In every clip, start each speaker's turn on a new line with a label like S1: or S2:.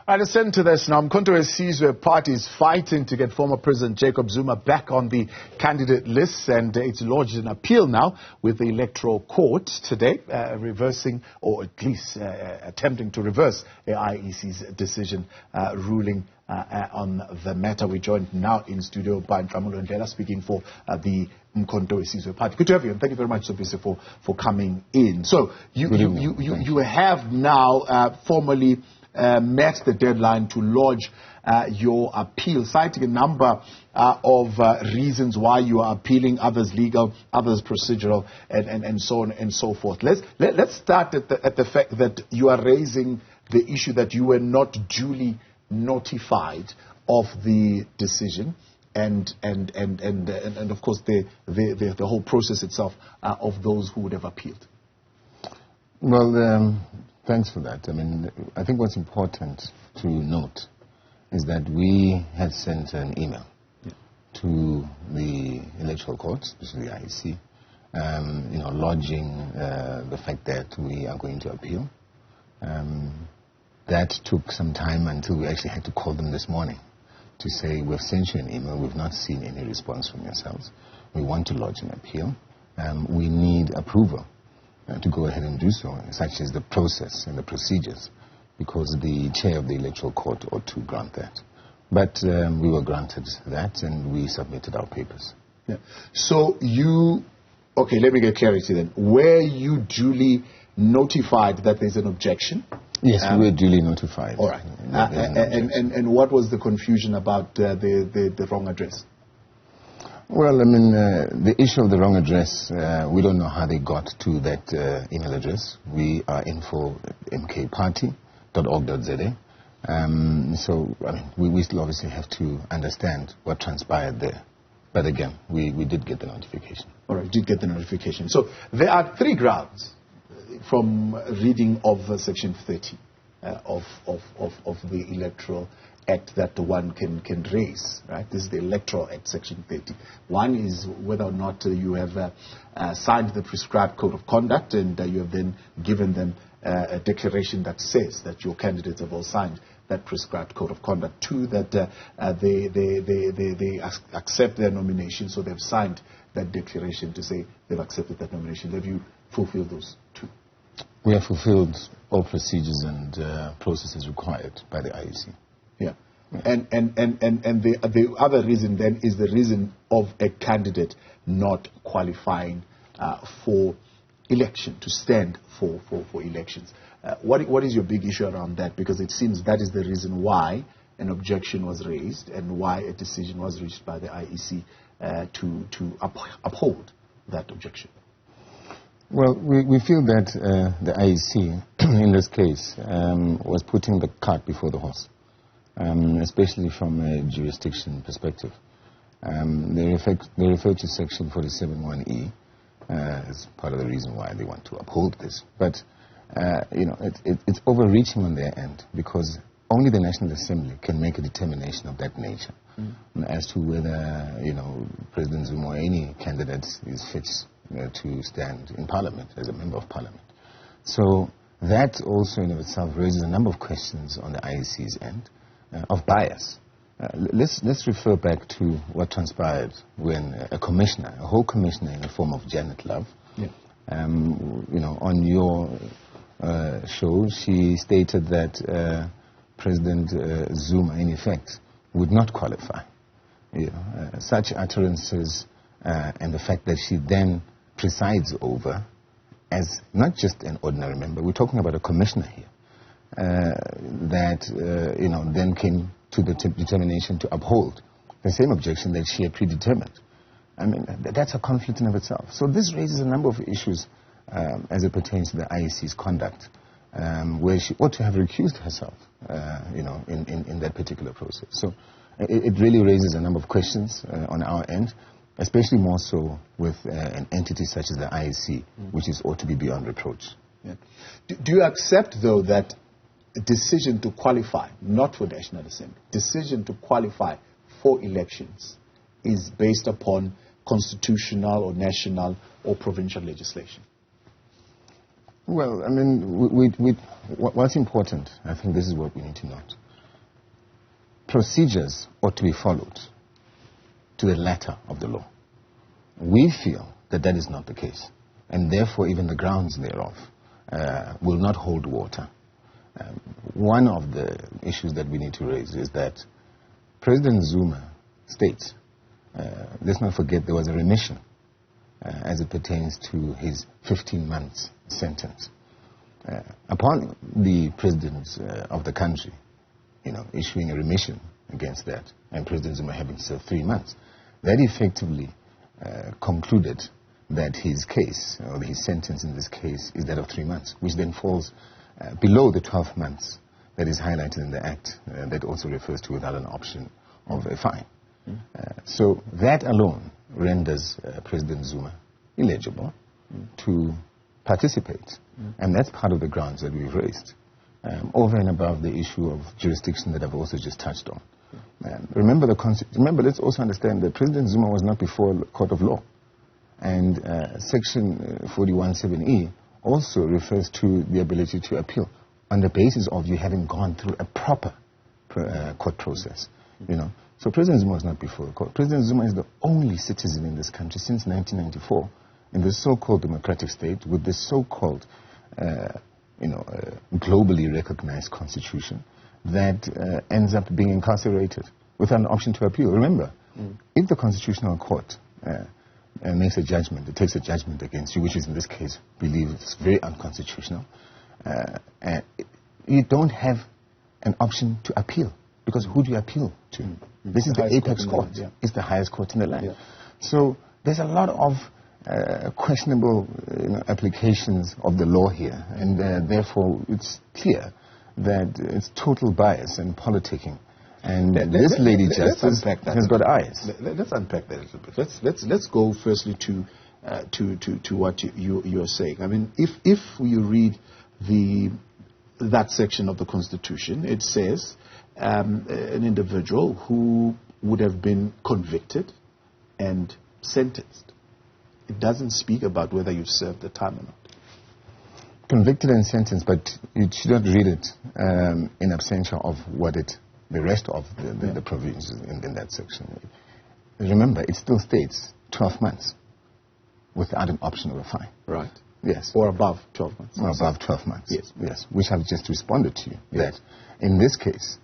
S1: Right, let's turn to this now. Umkhonto Sizwe party is fighting to get former President Jacob Zuma back on the candidate list, and it's lodged an appeal now with the electoral court today, reversing, or at least attempting to reverse the IEC's decision ruling on the matter. We're joined now in studio by Nhlamulo Ndhlela, speaking for the Umkhonto Sizwe party. Good to have you, and thank you very much, Sobisi, for coming in. So you have now formally met the deadline to lodge your appeal, citing a number of reasons why you are appealing, others legal, others procedural, and so on and so forth. Let's start at the fact that you are raising the issue that you were not duly notified of the decision, and of course the whole process itself of those who would have appealed.
S2: Well, thanks for that. I mean, I think what's important to note is that we had sent an email to the electoral court, especially the IEC, lodging the fact that we are going to appeal. That took some time until we actually had to call them this morning to say, we've sent you an email, we've not seen any response from yourselves. We want to lodge an appeal. We need approval to go ahead and do so, such as the process and the procedures, because the chair of the electoral court ought to grant that. But we were granted that, and we submitted our papers.
S1: Yeah. So okay, let me get clarity then. Were you duly notified that there's an objection?
S2: Yes, we were duly notified.
S1: All right. And what was the confusion about the wrong address?
S2: Well, I mean, the issue of the wrong address, we don't know how they got to that email address. We are info mkparty.org.za. So, I mean, we still obviously have to understand what transpired there. But again, we did get the notification. All right,
S1: did get the notification. So there are three grounds from reading of Section 30 of the Electoral Act that one can raise, right? This is the Electoral Act, Section 30. One is whether or not you have signed the prescribed code of conduct, and you have then given them a declaration that says that your candidates have all signed that prescribed code of conduct. Two, that they accept their nomination, so they've signed that declaration to say they've accepted that nomination. Have you fulfilled those two?
S2: We have fulfilled all procedures and processes required by the IEC.
S1: Yeah. And the other reason then is the reason of a candidate not qualifying for election, to stand for elections. What is your big issue around that? Because it seems that is the reason why an objection was raised and why a decision was reached by the IEC to uphold that objection.
S2: Well, we feel that the IEC, in this case, was putting the cart before the horse. Especially from a jurisdiction perspective. They refer to Section 47(1)(e) as part of the reason why they want to uphold this. But, it's overreaching on their end, because only the National Assembly can make a determination of that nature as to whether, President Zuma or any candidate is fit to stand in Parliament, as a member of Parliament. So that also in of itself raises a number of questions on the IEC's end. Of bias. Let's refer back to what transpired when a commissioner, a whole commissioner in the form of Janet Love, on your show, she stated that President Zuma, in effect, would not qualify. Such utterances and the fact that she then presides over as not just an ordinary member, we're talking about a commissioner here. Then came to the determination to uphold the same objection that she had predetermined. I mean, that's a conflict in of itself. So this raises a number of issues as it pertains to the IEC's conduct, where she ought to have recused herself, in that particular process. So it really raises a number of questions on our end, especially more so with an entity such as the IEC, which ought to be beyond reproach.
S1: Yeah. Do you accept, though, that decision to qualify, not for National Assembly, decision to qualify for elections is based upon constitutional or national or provincial legislation?
S2: Well, I mean, what's important, I think this is what we need to note, procedures ought to be followed to the letter of the law. We feel that that is not the case, and therefore even the grounds thereof will not hold water. One of the issues that we need to raise is that President Zuma states, let's not forget there was a remission as it pertains to his 15 months sentence. Upon the president of the country, issuing a remission against that, and President Zuma having served 3 months, that effectively concluded that his case, or his sentence in this case, is that of 3 months, which then falls below the 12 months that is highlighted in the Act that also refers to without an option of a fine. So that alone renders President Zuma eligible to participate. And that's part of the grounds that we've raised, over and above the issue of jurisdiction that I've also just touched on. Remember, let's also understand that President Zuma was not before a court of law. And Section 41(7)(e) also refers to the ability to appeal on the basis of you having gone through a proper court process. So President Zuma was not before the court. President Zuma is the only citizen in this country since 1994 in the so-called democratic state with the so-called globally recognized constitution that ends up being incarcerated without an option to appeal. Remember, if the Constitutional Court makes a judgment, it takes a judgment against you, which is in this case believed it's very unconstitutional, you don't have an option to appeal, because who do you appeal to? This is the apex court. It's the highest court in the land. So there's a lot of questionable applications of the law here, and therefore it's clear that it's total bias and politicking. And this lady justice has got eyes.
S1: Let's unpack that a little bit. Let's go firstly to what you're saying. I mean, if you read that section of the Constitution, it says an individual who would have been convicted and sentenced. It doesn't speak about whether you've served the time or not.
S2: Convicted and sentenced, but you should not read it in absentia of the rest of the provisions in that section. Remember, it still states 12 months without an option of a fine.
S1: Right.
S2: Yes.
S1: Or above 12 months.
S2: Or above 12 months.
S1: Yes.
S2: Yes. Which I've just responded to you. Yes. That in this case,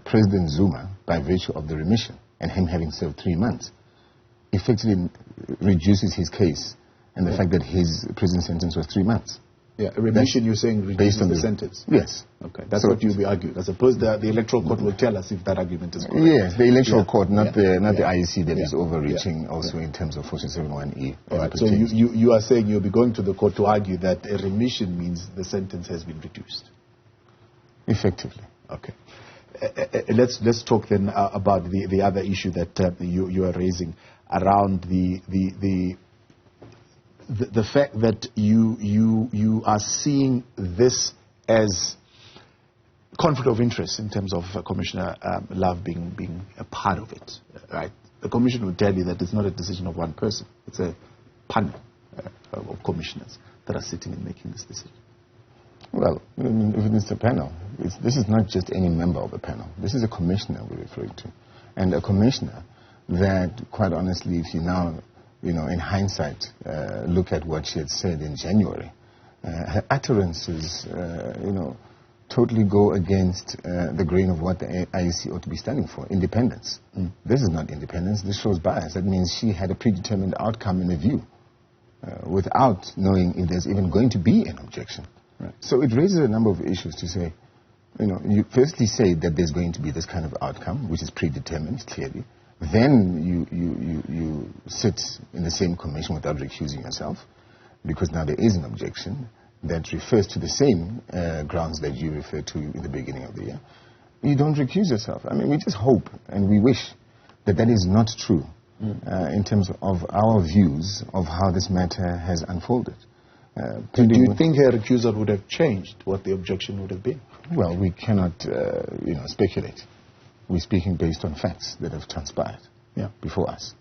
S2: President Zuma, by virtue of the remission and him having served 3 months, effectively reduces his case and the fact that his prison sentence was 3 months.
S1: Yeah, a remission, you're saying, reduces the sentence?
S2: Yes.
S1: Okay, that's what you'll be arguing. I suppose the electoral court will tell us if that argument is correct.
S2: Yes, the electoral court, not the IEC that is overreaching also in terms of 47(1)(e).
S1: Right. So you are saying you'll be going to the court to argue that a remission means the sentence has been reduced?
S2: Effectively.
S1: Okay. Let's talk then about the other issue that you are raising around the fact that you are seeing this as conflict of interest in terms of Commissioner Love being a part of it, right? The Commission will tell you that it's not a decision of one person. It's a panel of commissioners that are sitting and making this decision.
S2: Well, if it's a panel, this is not just any member of a panel. This is a commissioner we're referring to. And a commissioner that, quite honestly, if you now, in hindsight, look at what she had said in January, her utterances, totally go against the grain of what the IEC ought to be standing for, independence. This is not independence, this shows bias. That means she had a predetermined outcome in a view without knowing if there's even going to be an objection. Right. So it raises a number of issues to say, you firstly say that there's going to be this kind of outcome, which is predetermined, clearly. Then you sit in the same commission without recusing yourself, because now there is an objection that refers to the same grounds that you referred to in the beginning of the year. You don't recuse yourself. I mean, we just hope and we wish that that is not true in terms of our views of how this matter has unfolded.
S1: Do you think her recusal would have changed what the objection would have been?
S2: Well, we cannot, speculate. We're speaking based on facts that have transpired before us.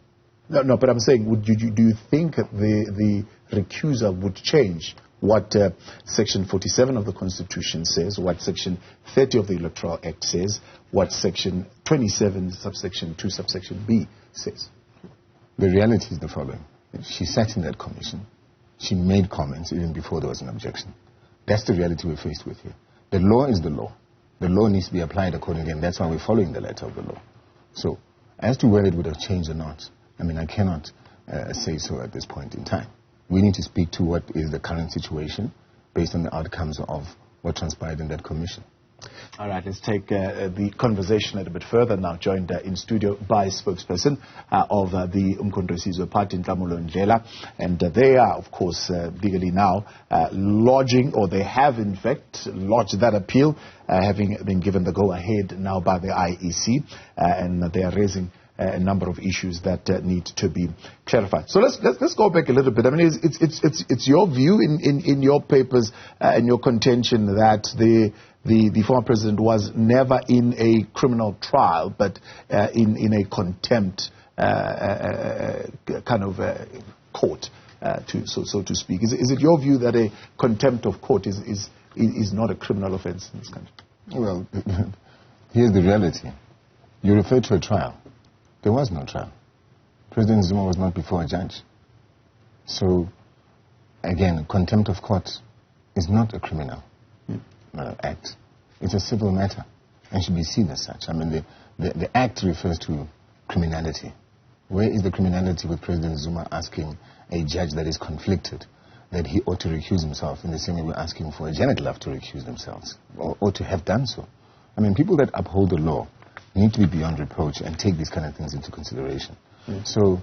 S1: No, but I'm saying, do you think the recusal would change what Section 47 of the Constitution says, what Section 30 of the Electoral Act says, what Section 27, subsection 2, subsection B says.
S2: The reality is the following. She sat in that commission. She made comments even before there was an objection. That's the reality we're faced with here. The law is the law. The law needs to be applied accordingly, and that's why we're following the letter of the law. So, as to whether it would have changed or not, I mean, I cannot say so at this point in time. We need to speak to what is the current situation based on the outcomes of what transpired in that commission.
S1: All right, let's take the conversation a little bit further now, joined in studio by spokesperson of the Umkhonto weSizwe Party, Nhlamulo Ndhlela. And they are, of course, legally now lodging, or they have, in fact, lodged that appeal, having been given the go-ahead now by the IEC. And they are raising a number of issues that need to be clarified. So let's go back a little bit. I mean, it's your view in your papers and your contention that the former president was never in a criminal trial, but in a contempt kind of court, so to speak. Is it your view that a contempt of court is not a criminal offense in this country?
S2: Well, here's the reality. You refer to a trial. There was no trial. President Zuma was not before a judge. So, again, contempt of court is not a criminal act. It's a civil matter and should be seen as such. I mean, the act refers to criminality. Where is the criminality with President Zuma asking a judge that is conflicted that he ought to recuse himself, in the same way we're asking for a Janet Love to recuse themselves, or to have done so? I mean, people that uphold the law need to be beyond reproach and take these kind of things into consideration. So,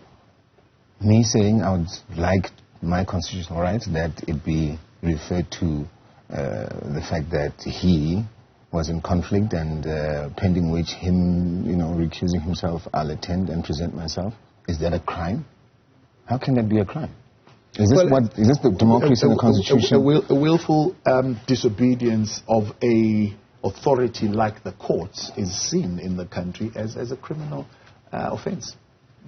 S2: me saying I would like my constitutional right that it be referred to the fact that he was in conflict and pending which him, recusing himself, I'll attend and present myself. Is that a crime? How can that be a crime? Is this the democracy in the Constitution?
S1: A willful disobedience of a authority like the courts is seen in the country as a criminal offense.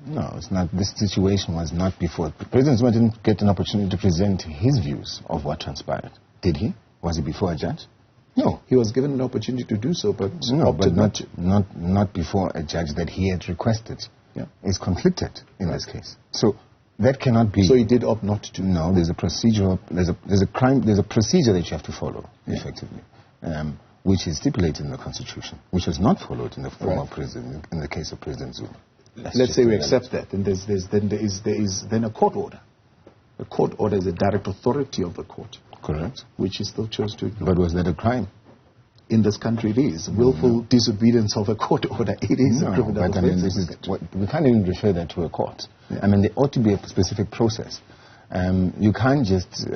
S2: No, it's not. This situation was not before. President Zuma didn't get an opportunity to present his views of what transpired. Did he? Was he before a judge? No.
S1: He was given an opportunity to do so, but
S2: not before a judge that he had requested.
S1: Yeah.
S2: Is conflicted in this case. So that cannot be.
S1: So he did opt not to.
S2: No, there's a procedure. There's a procedure that you have to follow effectively. Which is stipulated in the Constitution, which was not followed in the former president, in the case of President Zuma.
S1: Let's say we accept that, and there is a court order. The court order is a direct authority of the court.
S2: Correct.
S1: Which he still chose to ignore.
S2: But was that a crime?
S1: In this country, it is. Willful disobedience of a court order. It is a criminal offense.
S2: I mean, we can't even refer that to a court. Yeah. I mean, there ought to be a specific process. You can't just,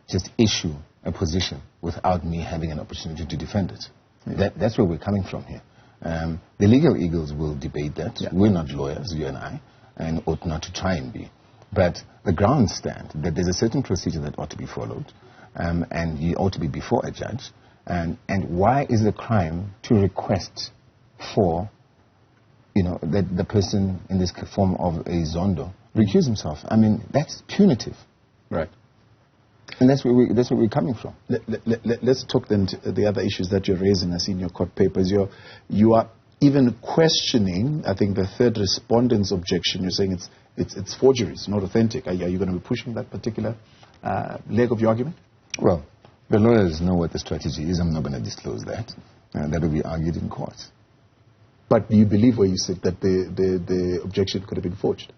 S2: just issue a position without me having an opportunity to defend it. Yeah. That's where we're coming from here. The legal eagles will debate that. Yeah. We're not lawyers, you and I, and ought not to try and be. But the grounds stand that there's a certain procedure that ought to be followed, and you ought to be before a judge. And why is it a crime to request for, that the person in this form of a Zondo recuse himself? I mean, that's punitive.
S1: Right.
S2: And that's where we're coming from.
S1: Let's talk then to the other issues that you're raising. I see in your court papers. You are even questioning, I think, the third respondent's objection. You're saying it's forgery, it's not authentic. Are you going to be pushing that particular leg of your argument?
S2: Well, the lawyers know what the strategy is. I'm not going to disclose that. That will be argued in court.
S1: But do you believe where you said that the objection could have been forged?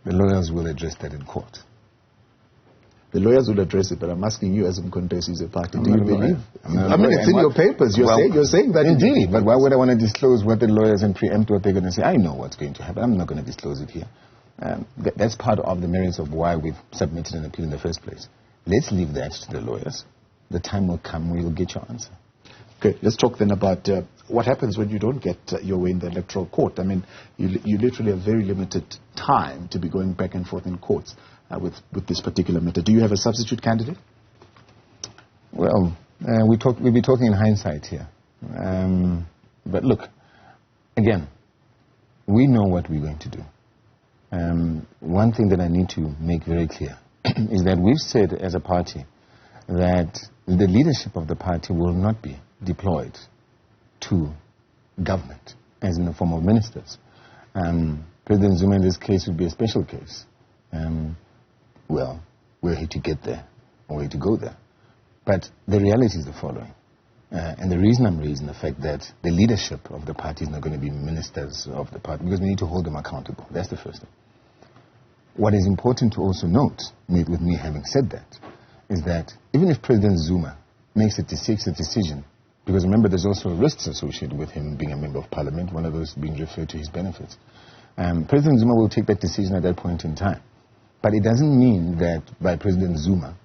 S2: The lawyers will address that in court.
S1: The lawyers will address it, but I'm asking you as Umkhonto weSizwe Party, do you believe? I mean, it's in your papers. You're saying that.
S2: Indeed, but why would I want to disclose what the lawyers and preempt what they're going to say? I know what's going to happen. I'm not going to disclose it here. That's part of the merits of why we've submitted an appeal in the first place. Let's leave that to the lawyers. The time will come where you'll get your answer.
S1: Okay, let's talk then about what happens when you don't get your way in the electoral court. I mean, you literally have very limited time to be going back and forth in courts with this particular matter. Do you have a substitute candidate?
S2: Well, we'll be talking in hindsight here. But look, again, we know what we're going to do. One thing that I need to make very clear, is that we've said as a party that the leadership of the party will not be deployed to government, as in the form of ministers. President Zuma in this case would be a special case. Well, were he to get there, or were he to go there. But the reality is the following. And the reason I'm raising the fact that the leadership of the party is not going to be ministers of the party, because we need to hold them accountable. That's the first thing. What is important to also note, with me having said that, is that even if President Zuma makes a decision, because remember there's also risks associated with him being a member of parliament, one of those being referred to his benefits. President Zuma will take that decision at that point in time. But it doesn't mean that by President Zuma,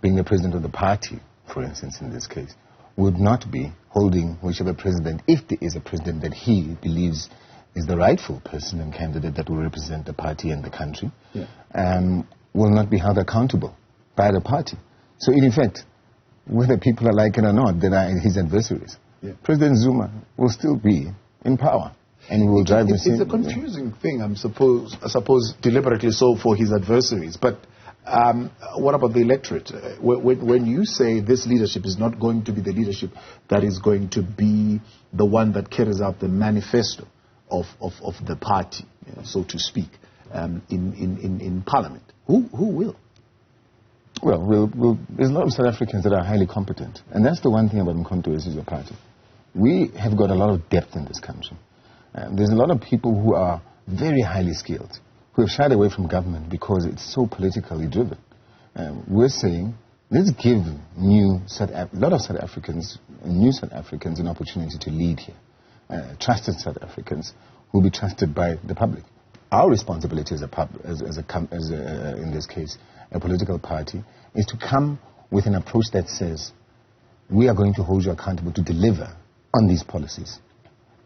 S2: being the president of the party, for instance in this case, would not be holding whichever president, if there is a president that he believes is the rightful person and candidate that will represent the party and the country, will not be held accountable by the party. So in effect, whether people are like it or not, that are his adversaries, President Zuma will still be in power. And will drive the same.
S1: It's a confusing thing, I suppose deliberately so for his adversaries. But what about the electorate? When you say this leadership is not going to be the leadership that is going to be the one that carries out the manifesto of the party, so to speak, in Parliament, who will?
S2: Well, there's a lot of South Africans that are highly competent. And that's the one thing about Mkhonto as a party. We have got a lot of depth in this country. There's a lot of people who are very highly skilled, who have shied away from government because it's so politically driven. We're saying, let's give a lot of South Africans, new South Africans, an opportunity to lead here. Trusted South Africans who will be trusted by the public. Our responsibility in this case, a political party, is to come with an approach that says, we are going to hold you accountable to deliver on these policies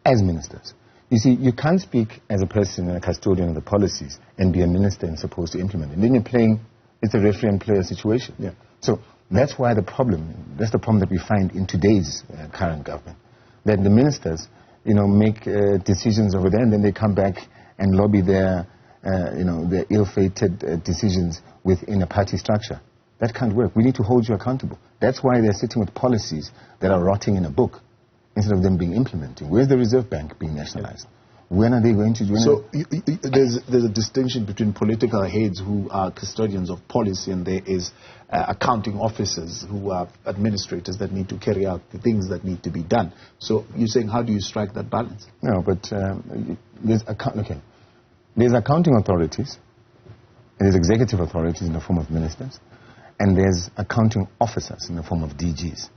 S2: as ministers. You see, you can't speak as a person and a custodian of the policies and be a minister and supposed to implement it. And then you're playing, it's a referee and player situation. So that's why that's the problem that we find in today's current government. That the ministers, make decisions over there and then they come back and lobby their ill-fated decisions within a party structure. That can't work. We need to hold you accountable. That's why they're sitting with policies that are rotting in a book, instead of them being implemented. Where's the Reserve Bank being nationalized? When are they going to do it?
S1: So there's a distinction between political heads who are custodians of policy and there is accounting officers who are administrators that need to carry out the things that need to be done. So you're saying, how do you strike that balance?
S2: No, but there's accounting authorities, there's executive authorities in the form of ministers, and there's accounting officers in the form of DGs.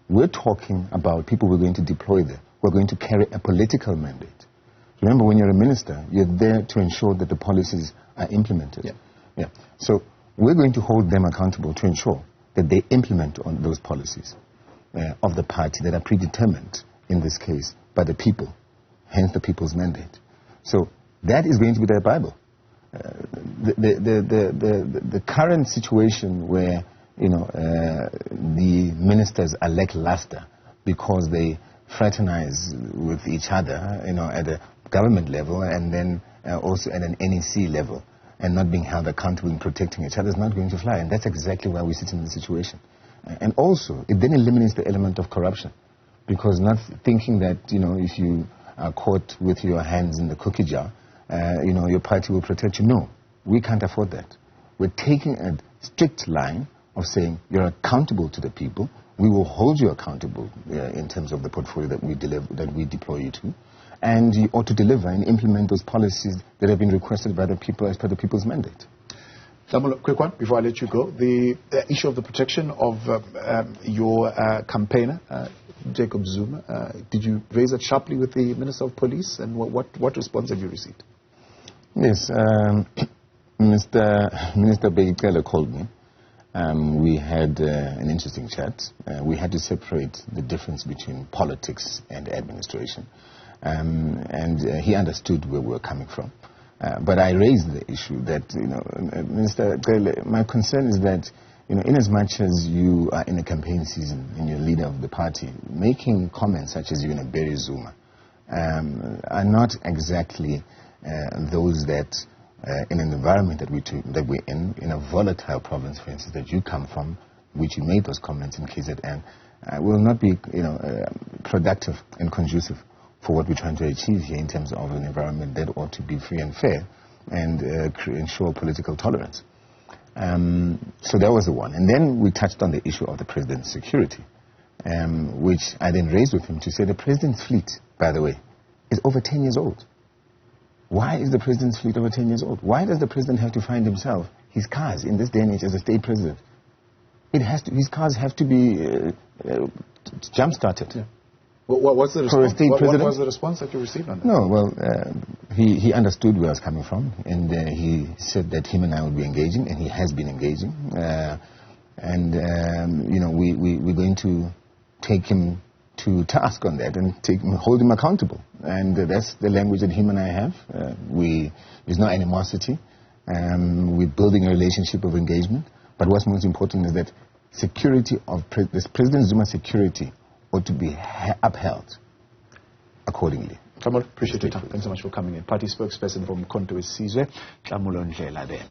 S2: We're talking about people we're going to deploy there. We're going to carry a political mandate. Remember, when you're a minister, you're there to ensure that the policies are implemented. So we're going to hold them accountable to ensure that they implement on those policies of the party that are predetermined, in this case, by the people, hence the people's mandate. So that is going to be their Bible. The current situation where the ministers are lackluster because they fraternize with each other, at a government level and then also at an NEC level, and not being held accountable and protecting each other is not going to fly. And that's exactly why we sit in this situation. And also, it then eliminates the element of corruption, because not thinking that, if you are caught with your hands in the cookie jar, your party will protect you. No, we can't afford that. We're taking a strict line of saying you're accountable to the people. We will hold you accountable in terms of the portfolio that we deploy you to, and you ought to deliver and implement those policies that have been requested by the people as per the people's mandate.
S1: Nhlamulo, quick one before I let you go. The issue of the protection of your campaigner, Jacob Zuma. Did you raise it sharply with the Minister of Police, and what response have you received?
S2: Yes, Minister Nhlamulo called me. We had an interesting chat. We had to separate the difference between politics and administration. And he understood where we were coming from. But I raised the issue that, Minister Ndhlela, my concern is that, in as much as you are in a campaign season and you're leader of the party, making comments such as you're going to bury Zuma are not exactly those that in an environment that we're in a volatile province, for instance, that you come from, which you made those comments in KZN, will not be, productive and conducive for what we're trying to achieve here in terms of an environment that ought to be free and fair and ensure political tolerance. So that was the one. And then we touched on the issue of the president's security, which I then raised with him to say the president's fleet, by the way, is over 10 years old. Why is the president's fleet over 10 years old? Why does the president have to find himself his cars in this day and age as a state president? His cars have to be jump-started. Yeah.
S1: What's the response?
S2: For a state president?
S1: What was the response that you received on that?
S2: No, well, he understood where I was coming from, and he said that him and I would be engaging, and he has been engaging. We're going to take him to task on that and hold him accountable. And that's the language that him and I have. There's no animosity. We're building a relationship of engagement. But what's most important is that security of President Zuma's security ought to be upheld accordingly.
S1: Nhlamulo, appreciate your time. Thanks so much for coming in. Party spokesperson from Nhlamulo Ndhlela there.